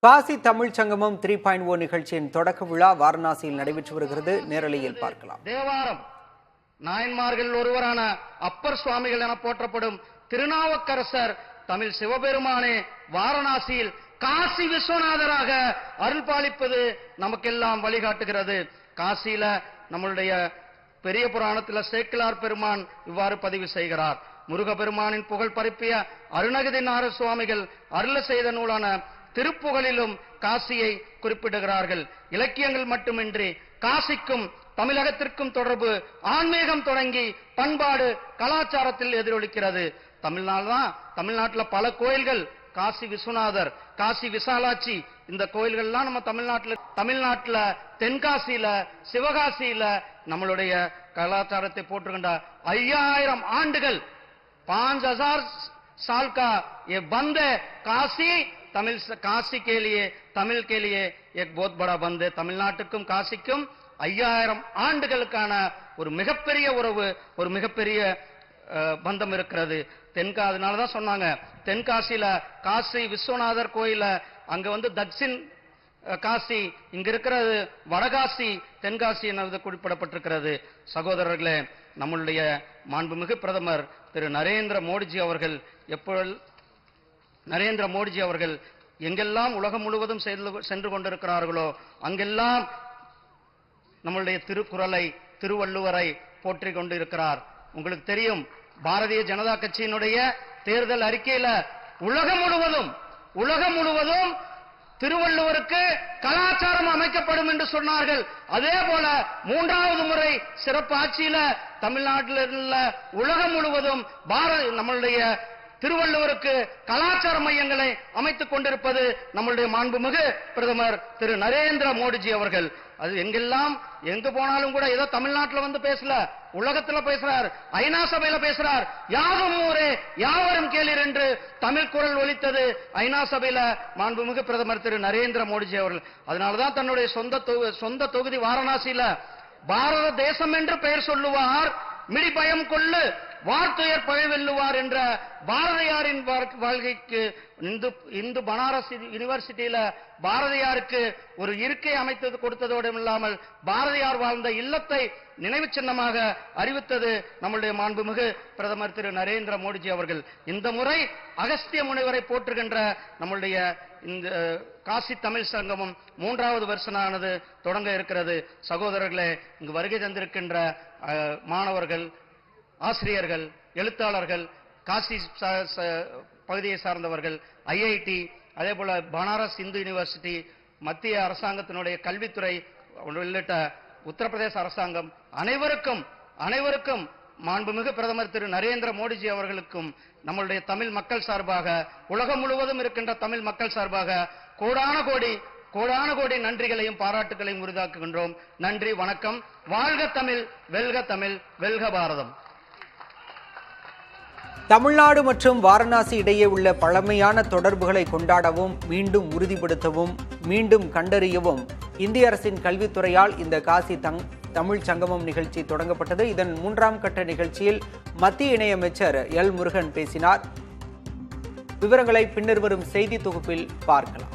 காசி தமிழ் சங்கமம் 3.0 நிகழ்ச்சியின் தொடக்க விழா வாரணாசியில் நடைபெற்று வருகிறது. நேரலையில் பார்க்கலாம். தேவாரம் நாயன்மார்கள் ஒருவரான அப்பர் சுவாமிகள் என போற்றப்படும் திருநாவுக்கரசர் தமிழ் சிவபெருமானே வாரணாசியில் காசி விஸ்வநாதராக அருள் பாலிப்பது நமக்கெல்லாம் வழிகாட்டுகிறது. காசியில நம்மளுடைய பெரிய புராணத்தில் சேக்கிலார் பெருமான் இவ்வாறு பதிவு செய்கிறார். முருகப்பெருமானின் புகழ் பரப்பிய அருணகிரி நார சுவாமிகள் அருள செய்த நூலான திருப்புகழிலும் காசியை குறிப்பிடுகிறார்கள். இலக்கியங்கள் மட்டுமின்றி காசிக்கும் தமிழகத்திற்கும் தொடர்பு ஆன்மீகம் தொடங்கி பண்பாடு கலாச்சாரத்தில் எதிரொலிக்கிறது. தமிழ்நாட்டில் பல கோயில்கள், காசி விஸ்வநாதர், காசி விசாலாட்சி, இந்த கோயில்கள்லாம் நம்ம தமிழ்நாட்டில் தென்காசியில சிவகாசியில நம்மளுடைய கலாச்சாரத்தை போற்றுகின்ற 5000 ஆண்டுகள் 5000 साल का ये बंद है. काशी के लिए तमिल के लिए एक बहुत बड़ा बंद है. தமிழ்நாட்டுக்கும் காசிக்கும் 5000 ஆண்டுகளுக்கான ஒரு மிகப்பெரிய உறவு, ஒரு மிகப்பெரிய பந்தம் இருக்கிறது. அதனாலதான் சொன்னாங்க, தென்காசியில காசி விஸ்வநாதர் கோயில அங்க தக்ஷின் காசி, இங்க இருக்கிறது வடகாசி, தென்காசி என குறிப்பிடப்பட்டிருக்கிறது. சகோதரர்களே, நம்மளுடைய மாண்புமிகு பிரதமர் திரு நரேந்திர மோடிஜி அவர்கள் எங்கெல்லாம் உலகம் முழுவதும் சென்று கொண்டிருக்கிறார்களோ அங்கெல்லாம் நம்மளுடைய திருக்குறளை, திருவள்ளுவரை போற்றிக் கொண்டிருக்கிறார். உங்களுக்கு தெரியும், பாரதிய ஜனதா கட்சியினுடைய தேர்தல் அறிக்கையில உலகம் முழுவதும் திருவள்ளுவருக்கு கலாச்சாரம் அமைக்கப்படும் என்று சொன்னார்கள். அதே போல 3வது முறை சிறப்பு ஆட்சியில தமிழ்நாட்டில் உள்ள உலகம் முழுவதும் நம்மளுடைய திருவள்ளுவருக்கு கலாச்சார மையங்களை அமைத்துக் கொண்டிருப்பது நம்மளுடைய மாண்புமிகு பிரதமர் திரு நரேந்திர மோடிஜி அவர்கள். அது எங்கு போனாலும் கூட ஏதோ தமிழ்நாட்டில் பேசல, உலகத்துல பேசுறார், ஐநா சபையில பேசுறார். யாவும் ஊரே யாவரும் கேளீர் என்று தமிழ் குரல் ஒலித்தது ஐநா சபையில மாண்புமிகு பிரதமர் திரு நரேந்திர மோடிஜி அவர்கள். அதனாலதான் தன்னுடைய சொந்த தொகுதி வாரணாசியில பாரத தேசம் என்று பெயர் சொல்லுவார், மிடி பயம் கொள்ளு வார்த்தையர் பழை வெல்லுவார் என்ற பாரதியாரின் வாழ்க்கைக்கு இந்து பனாரஸ் யூனிவர்சிட்டியில பாரதியாருக்கு ஒரு இருக்கை அமைத்து கொடுத்ததோடு இல்லாமல் பாரதியார் வாழ்ந்த இல்லத்தை நினைவு சின்னமாக அறிவித்தது நம்முடைய மாண்புமிகு பிரதமர் திரு நரேந்திர மோடிஜி அவர்கள். இந்த முறை அகஸ்திய முனிவரை போற்றுகின்ற நம்முடைய இந்த காசி தமிழ் சங்கமம் 3வது வருஷமானது தொடங்க இருக்கிறது. சகோதரர்களே, இங்கு வருகை தந்திருக்கின்ற மாணவர்கள், ஆசிரியர்கள், எழுத்தாளர்கள், காசி பகுதியை சார்ந்தவர்கள், ஐஐடி, அதே போல பனாரஸ் இந்து யூனிவர்சிட்டி, மத்திய அரசாங்கத்தினுடைய கல்வித்துறை உள்ளிட்ட உத்தரப்பிரதேச அரசாங்கம் அனைவருக்கும் மாண்புமிகு பிரதமர் திரு நரேந்திர மோடிஜி அவர்களுக்கும் நம்மளுடைய தமிழ் மக்கள் சார்பாக, உலகம் முழுவதும் இருக்கின்ற தமிழ் மக்கள் சார்பாக கோடான கோடி நன்றிகளையும் பாராட்டுகளையும் உரிதாக்குகின்றோம். நன்றி, வணக்கம். வாழ்க தமிழ், வெல்க தமிழ், வெல்க பாரதம். தமிழ்நாடு மற்றும் வாரணாசி இடையே உள்ள பழமையான தொடர்புகளை கொண்டாடவும், மீண்டும் உறுதிப்படுத்தவும், மீண்டும் கண்டறியவும் இந்திய அரசின் கல்வித்துறையால் இந்த காசி தமிழ் சங்கமம் நிகழ்ச்சி தொடங்கப்பட்டது. இதன் 3ஆம் கட்ட நிகழ்ச்சியில் மத்திய இணையமைச்சர் எல் முருகன் பேசினார். விவரங்களை பின்னர் வரும் செய்தி தொகுப்பில் பார்க்கலாம்.